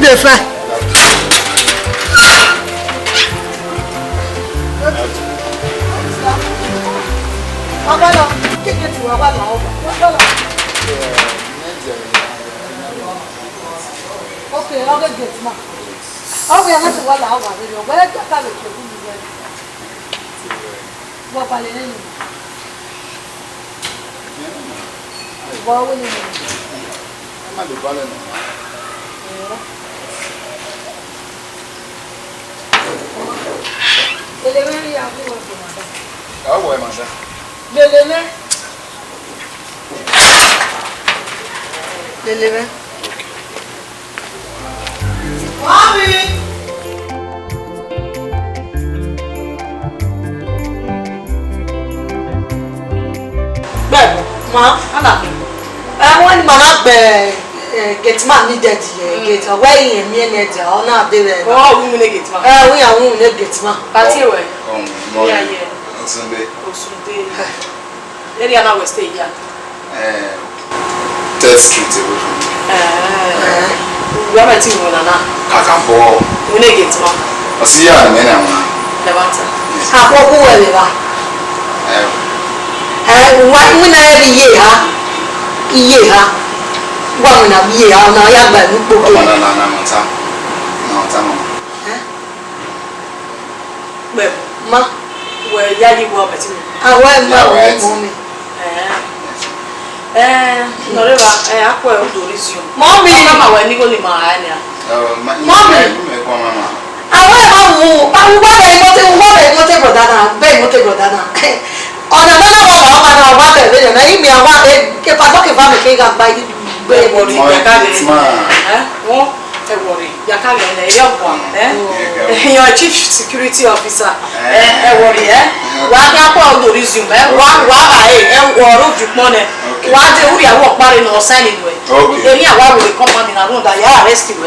the fine. Okay, I'll get it, ma. Oh, we are not to what I want. Where to have it? What are you? What will you? I'm not the balance. Delivery, I'll be working on that. Oh, where am I? Deliver. Mommy! Ma, Anna. I want Mama get man needed get away in me and or not there. Oh, we get man. We are women get man. But here, yeah. Sunday. Sunday. There you are now, we stay here. 3rd Street. We have a team on Anna. Kakambo. We get man. I see you, man. The water. How who are you? Why when I have a year, one of year, now I have a book. Well, ma, where Yadi Robert? I went my mommy. No, I will do this. Mommy, Mamma, when you go in my area. Mommy, I will whatever that, beg whatever that. On another one, I want to I mean, I want if I talk about the cake and buy it. Worry, your chief security officer, worry, what happened to resume? One, money. One day we are walk by no signing way. Then you are with the company and know that you are arrested.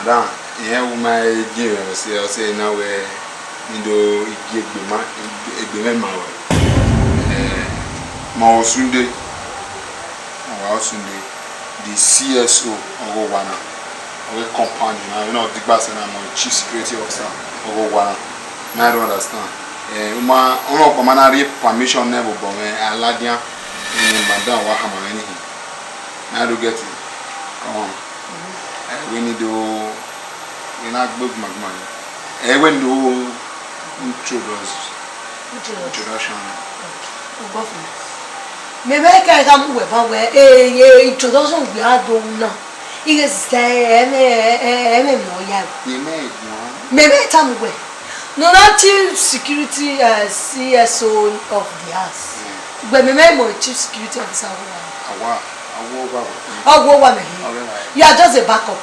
Madam, here we might give us now where Indo give me my Sunday, the CSO of Wana, our companion. I know the boss and I'm chief security officer of Wana. I don't understand. My own commander permission never but Aladia in Madam Wahama anything. I don't get it. Come on. We need to book my money. When do introduction? Maybe I can come with a introduction we are doing now. It is stay maybe time away. No, not chief security CSO of the house. But maybe chief security officer. You are just a backup.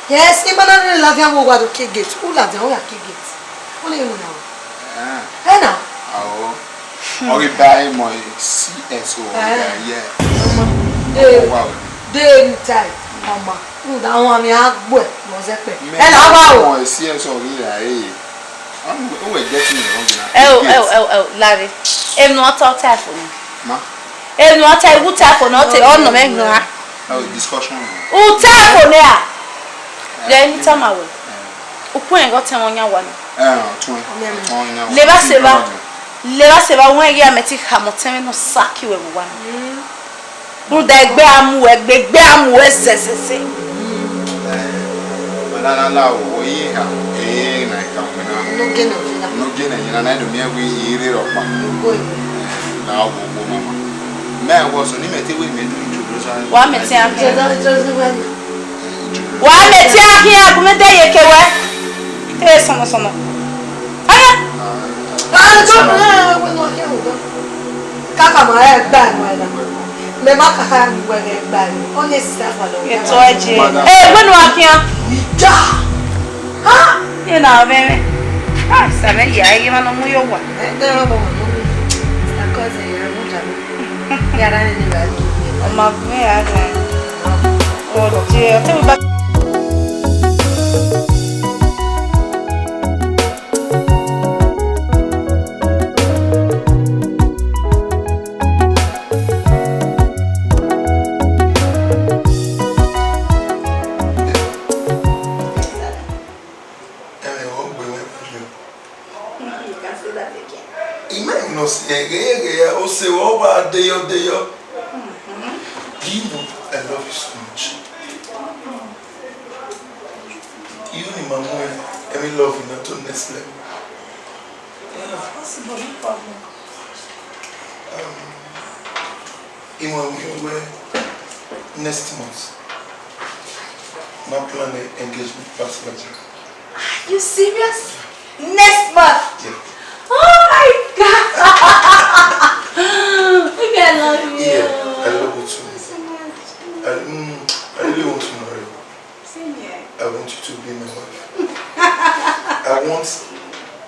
Yes, even if you have to kick it, who loves the whole kick it? Only you know. I know. Oh, we buy my CSO. Yeah. Day time, Mama. That one me have boy was epic. And how about CSO here? I'm getting Oh, Larry. I'm not talking telephone. Ma. I'm not a good telephone, not a on the oh, discussion. Oh, telephone there. Then tell my way. Open got on your one. Never say, I want to make Hamilton no sack you everyone. No, that bam, big bam, West says. But I allow we have no gain, and I don't mean we hear of now, Mama. Man was an imitated with me to introduce her. One minute, here, I'm going to take away. There's some. Kaka my head bad, me maka ha ngwe bad. Only sister for the. It's all eh, when wakia. Ja. Ha? You know, baby. Ah, sabe ya, you want to move your one. No. Because you are Yara ni ba. Oma me aga. O je, te ba. Say, oh, day. I love you so much. You and my mom, and love you not to next level. Possible, no problem. Even next month, my plan engagement pastor. Are you serious? Next month? Yeah. Oh my God! I love you. Yeah, I love you too. I really want to marry you. Same here. I want you to be my wife. I want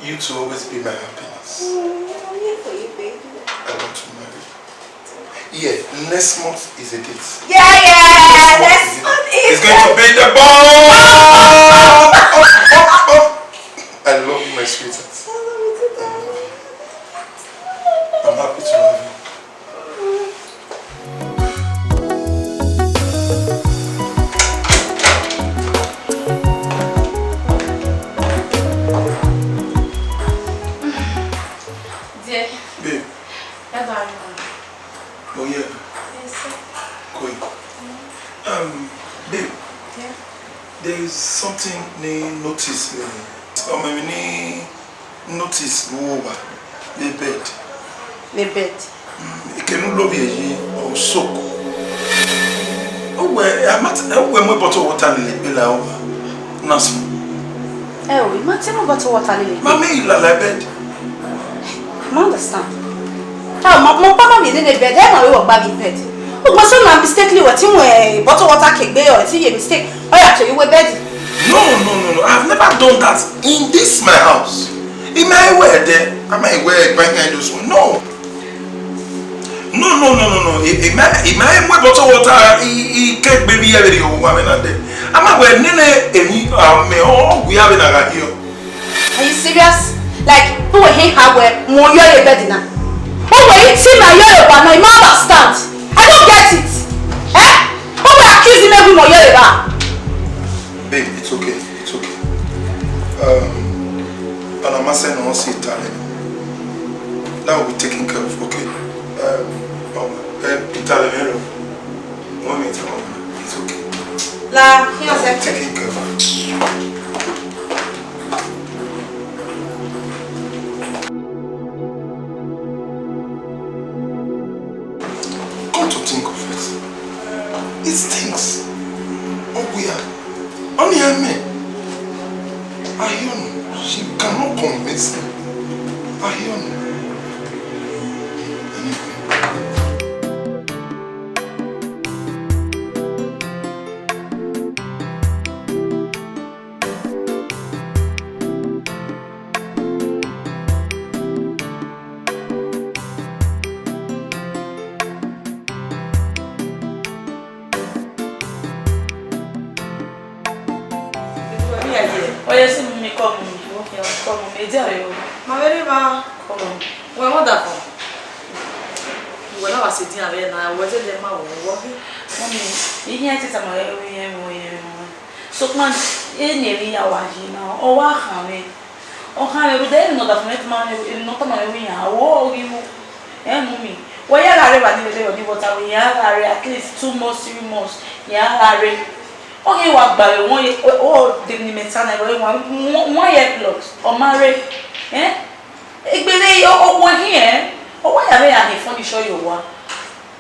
you to always be my happiness. I'm here for you, baby. I want to marry you. Yeah, next month is a date. Yeah. Next month is it's going to be the bomb! I love you, my sweetheart. I'm happy to have you. Dear. Babe. Oh yeah. Yes, sir. Cool. Babe. Yeah. There is something they notice. Maybe notice over the bed. The bed. It can love you or soak. Oh, I'm not when we bottle water lily over. Nothing. Oh, you might tell me about water lily. Mammy, you like bed. I understand. Oh, my papa be in the bed. I know you are in bed. Oh, but some mistakenly what you bottle water cake there or see a mistake. Oh, yeah, you were bed. No. I've never done that in this my house. In my way there, I might wear those one. No. In my way bottle water, he can't baby every woman there. I'm not wearing any we have in a here. Are you serious? Like, who will he have where more you're a bed now? Who will he see my you're but no, you understand? I don't get it. Eh? Who will accuse him every more you're a Babe, it's okay. And I'm saying I don't see Italian. That will be taken care of, okay? Italian, 1 minute, it's okay. La, here's Taking care of. Come to think of it, it stinks. Oh, we are only me. Ayonu, she cannot convince me. Ayonu. So man, nearly a waji now, or what honey? Or honey, we didn't know that money in not a money. Oh, you and me. Why are you water? We are at least 2 months, 3 months. Yeah, Larry. Okay, what by 1 year or didn't mean son, 1 year plus or marry. Eh? It be your 1 year. Or why are they funny show you one?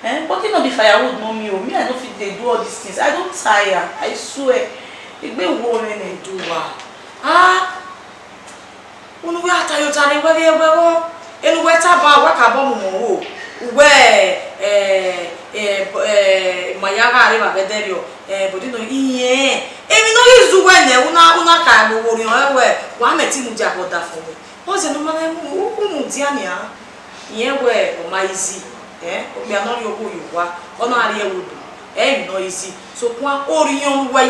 Eh? But you know, the firewood, no me, I don't think they do all these things. I don't tire, I swear. It be warning and do what? Ah, when we are tired, and wet about what about where my yaga river bederio, but you know, yeah, and we know you do when they will not come over where 1 meeting with Jacoda for me. Was it no man who Diania? Yeah, where or my easy. obi anori obo yowa ono ari ewodo no isi so kwa orion we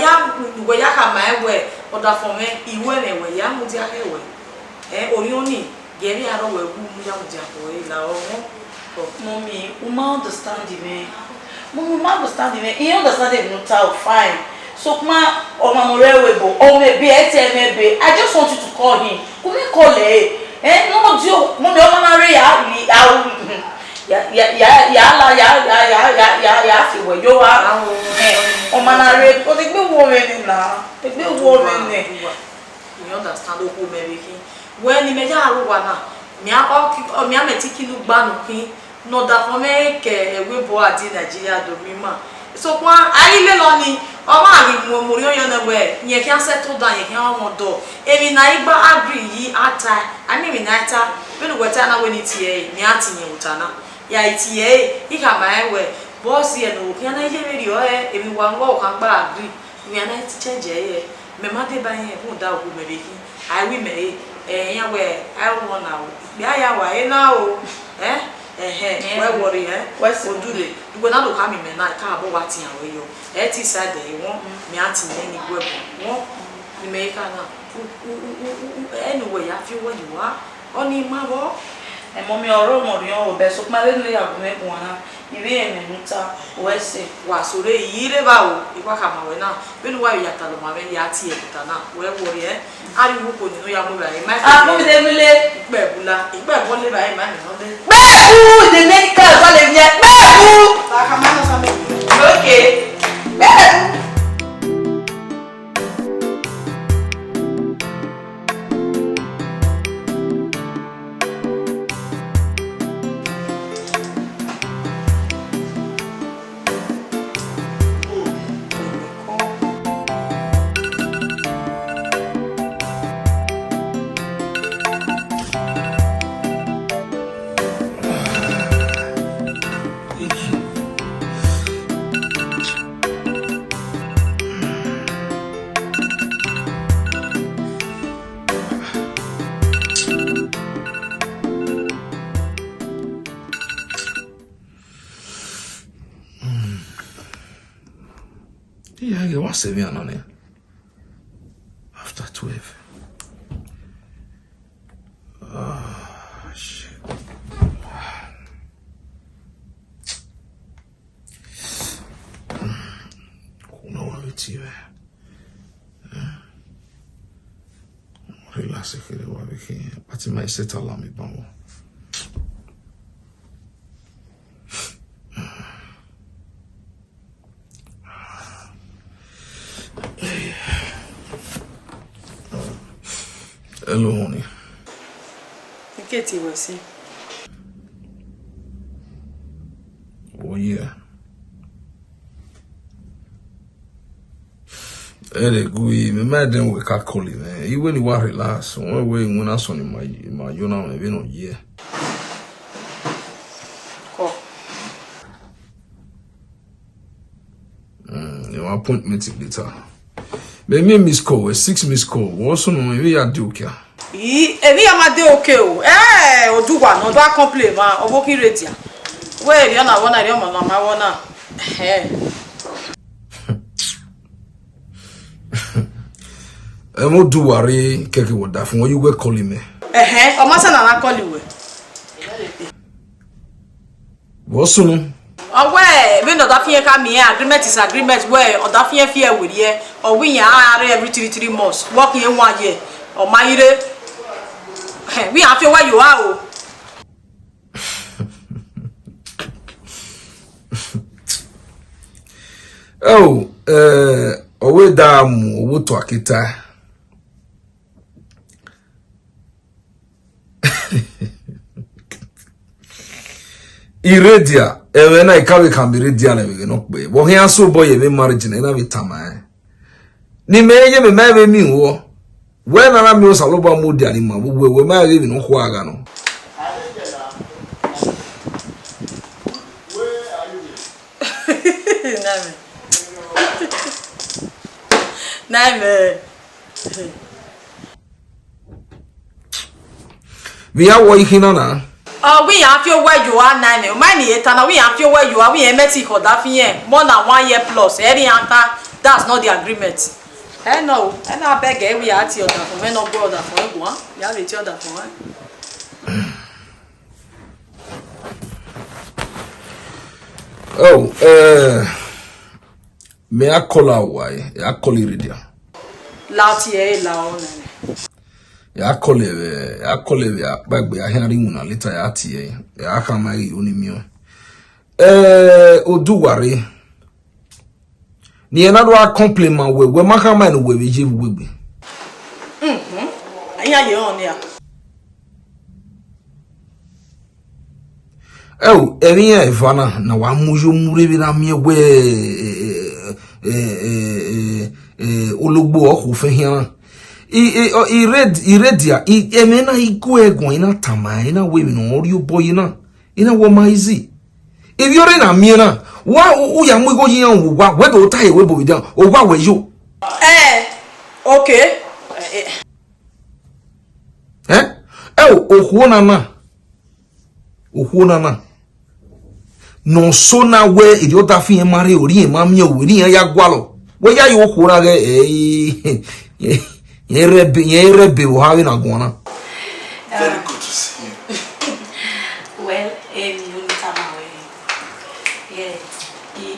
ya ka ma ewe oda for me iwe na ewe ya mu dia ewe orion ni geri aro we wu mu ya mu dia ko la o mommy uma understand me mommy uma understand me you understand it no tell fine so kuma o ma mo rewe bo o me be etmebe I just want you to call him come call no dio mommy o ma na re ya fi we yo wa o ma na re o ti gbe wo me na gbe wo me you understand o me be kin when ni me ja ro wa na mi a metiki lu gba no kin no da for me ke ewe bo adi Nigeria do mi ma so kwa ari le lo ni o ma ri mo mo ri o na we yen kan settle down yen kan mo do emi na igba agree yi ata ami mi na ata we no weta na we ni tie mi atinye utana ya itie I ka ma we boss ye no kan na je ri o emi wa ngo kan gba agree mi na ti change ye me ma de ba yen hu da ogu me be ki I we me yan we I won na bi aya wa na o we worry odure dugo na do ka mi me na ka abo wa ti awe yo ti side won mi ati ni gwebo won ni me ka na anyway ya fi wo you wa oni ma bo mommy oro mo ri o be so ma le ya bu me ko na iwe eme nta o ese wa sore yire ba o ipa ka ma we na be no wa ya ta lo ma be ya ti e ta na we worry ari wo ko ni no ya mo ba e ma mo de mi le igbe bo le ba e ma ni no le bebu the medical so le nye bebu ba ka ma na sa me okay bebu What's the on it? After 12. Oh, shit. No worry, TV. Relax, but it might set alarm me, bambo. Hello, honey. Nketi wasi. Oh, yeah. Ele gui, me madden we ka call man. You when you want relax, one way when I saw in my you know, me no yeah. Ko. You appointment later. Me miss call, 6 miss call. What's on me ya do kia? Ebi amade okay o. Oduwa no do complain ma, obokin redia. We ri na wona ri omo na ma wona. Emo do worry keke woda fun you we calling me. O ma se na call we. What's on? We no da fie ka me agreement is agreement we oda fie fie we here or we yan are every 3 months working in 1 year or my ire we have where you are o. Owe da mu owo to akita. Iradia ewe na ikawe kambiradia na we no pe bo hia so boy me marriage na me tama ni meye me ma be mi wo we na me o saloba mo dia ni ma we ma be no ho aga no Name we are wo hina na We have you where you are now. Mine is we have you where you are. We met it for that more than 1 year plus. That's not the agreement. No, and I beg we are the other for when no go other for one. You have the other for one. Oh, may I call her why? I call it radio. Lautier, loud. I call it back by a hearing una later at here. I can marry unimio. Do worry. Ni another compliment we Mahama and we give wiggy. I hear you on here. Oh, any Ivana, now I'm moving on me away. Olubo who for here. He read ya. Emena go in a tama in a women or you boy in a woman easy. If you're in a mina, why am we going on? What will tie we be down? Or what were you? Okay. Oh, Ohunana. No sona we idiota fi mari ori mami ori ya gwalo. We ya yo hura ge ye rebe o hawe na gona. Very good to see you. Well, you come away. Yeah,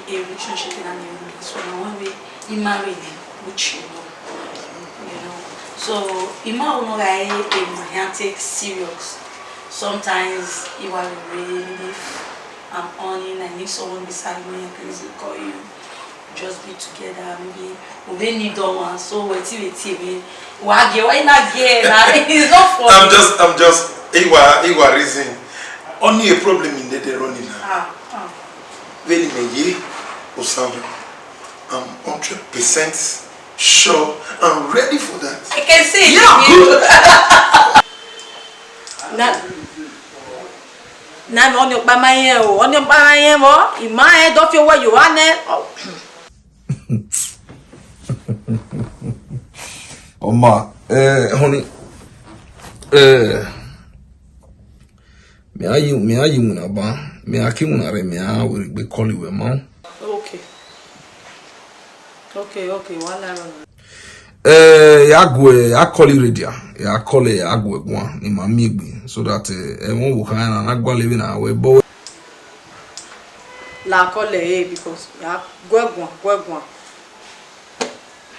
a relationship in a new so now when we married, which you know. So Ima will not like my take serious. Sometimes you are really I'm on it, I need someone beside me, I can call you. Just be together, maybe we need one. So wait, why not get? It's not for I'm just Iwa reason. Only a problem in the running now. Very many Osama. I'm 100% sure I'm ready for that. I can see Now on your bamaye on your bamaye mo, in my head of your way you are now. Oh ma, honey, me are you munaba, me are kimunare, me I will be calling you a man. Okay, one hour. I call it radio. I call it agwe one in my migbi so that won't work and I go living away boy. La call because gwegwan.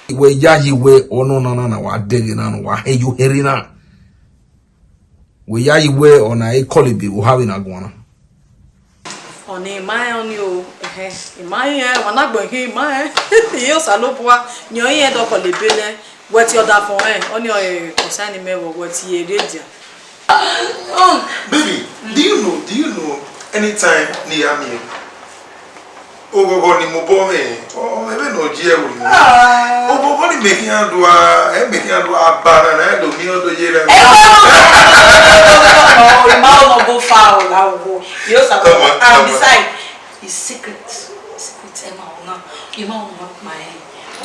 We ya we no wa digging and wa hey you hearing na. We ya we on a call it be having a guana. On my on you, in my when I go here, my you salopwa, your head of a libele, what you're that for on your concerning me what ye did. Baby, do you know anytime near me? Oh, ni mobile. Oh, maybe no dear. Oh, what making you do a banana, do me or do you? No, go foul now. You and beside it's secret. Emma, you know not my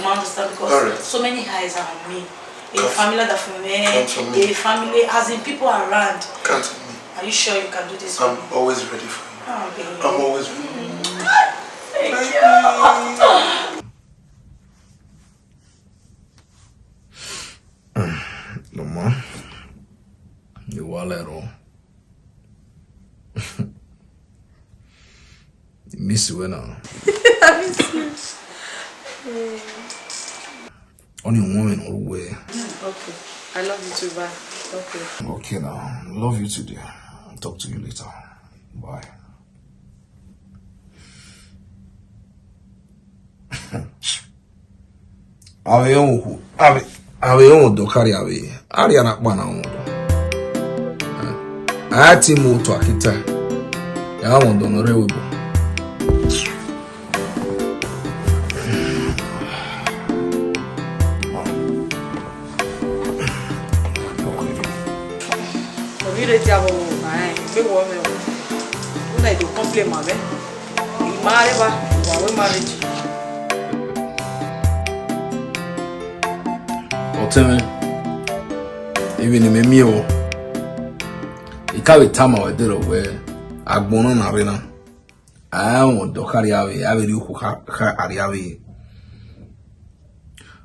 understand because so many eyes are on me. A family that for me, a family as in people around. Count on me. Are you sure you can do this? I'm always ready for you. Okay. I'm always ready. Thank you. No man, you walero. You miss you now. I miss you. Only woman or way. Okay. I love you too, bye. Okay. Okay now. Love you too, dear. Talk to you later. Bye. Ave on do carry away. Ariana bana on. Ati mu to akita. Ya won do no rewebo. Really diabo, ai, que homem. Não dá do complemento, né? E mareva, o marriage. Even in me, kawe tama we dero we agbono na rena won do kari awe ri ku ka ari awe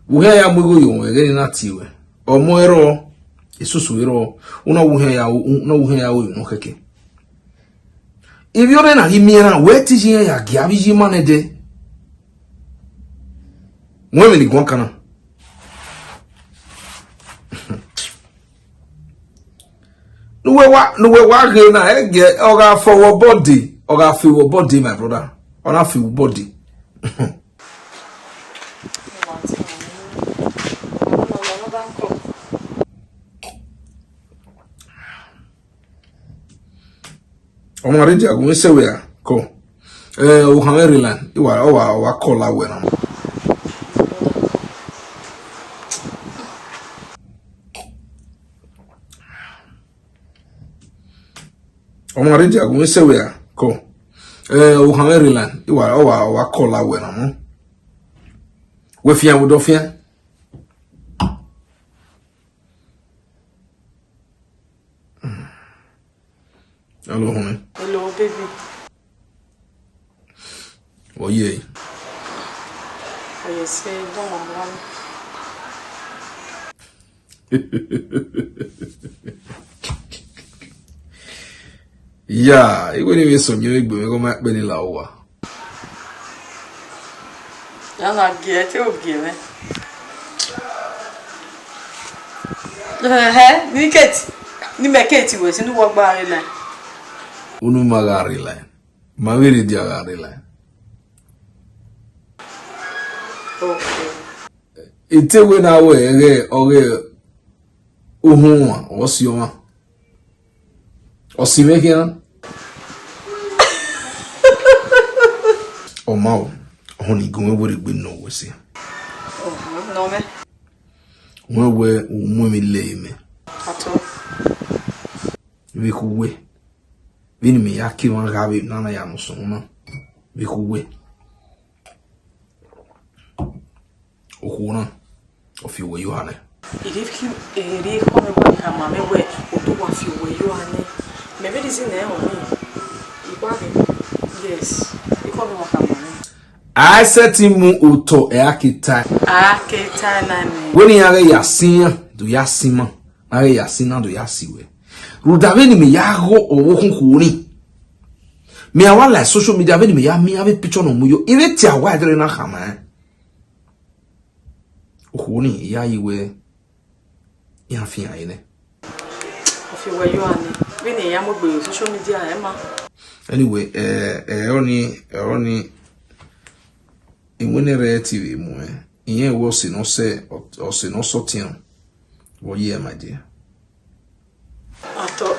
wo ya mugo yo we gani na tiwe omo ero isusu ero una wo ya wo no keke ibiore na himiera we ti ya giabi ji manede mweme ni gwankana nuwe wa ge na ege oga for body oga feel body my brother ona feel body omo reji agun sewe a ko o han Maryland iwa wa call awe na omo reji agun sewe a ko o han Maryland iwa wa call awe na mo we fian wo do fian hello honey. Hello baby. Oh yeah. Oh yes, don't want. Yeah, it wouldn't be so new, but we go back Benny Lawa. I'm not get it, give me. Ni ket, ni meketi we, si ni work by line. Unu magari line. Mawiri dia gari line. Okay. Ite we na we oge uhunwa osioma. Osimekena. Omao, honey go we gbe no we se. Oh, no me. We umwe le me. Ato. We ku we. Vini me yaki wan gabe nana ya no so no. We ku we. Okuna. Ofi we yohane. Irifki eri ko me kwa kama me we oto wa fi we yohane. Maybe this is there on me. Yes. I said him uto e akita. Akita nani. When you are yasin, do yasima. Are yasina do yasiwe. Rudaveni me yago o wokunkuni. Me awala social media veni me ya mi ave picture no muyo. Ile ti awa edere na kama. Okuni ya iwe. Ya fi ayene. Ofi we yo ani. Vini ya mo gbe social media e ma. Anyway, only in winner TV mo iye wo si no se o se no sotin wo ye my dear. Ato.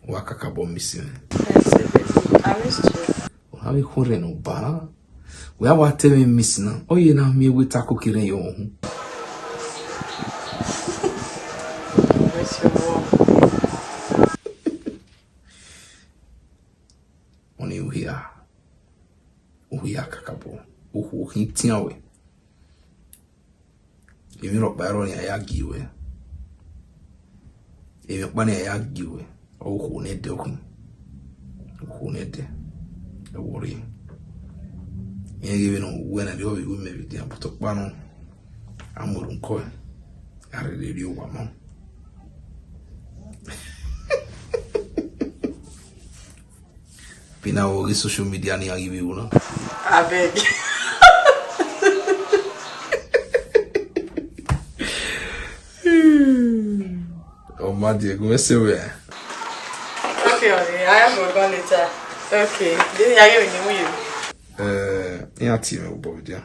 Wakaka bo missing. I missed you. How we hore no ba. We are what me missing. Oh ye na me we tako kire yo hu. Miss you. Uhia kakabo uhu hintiawe imi ro baro ni ayagiwe imi bani ayagiwe uhu ne de uhu ne de wori yegi no wena de obi me bi dia puto pano amuru nko are de ri wa mam Pina o social media ni agibi una. I beg. Oh my dear, go say where. Okay, I am going later. Okay, then I yeah, team will boy dear.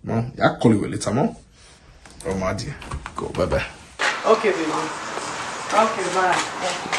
Mom, I call you later, mom. Oh my dear, go bye bye. Okay, baby. Okay, bye.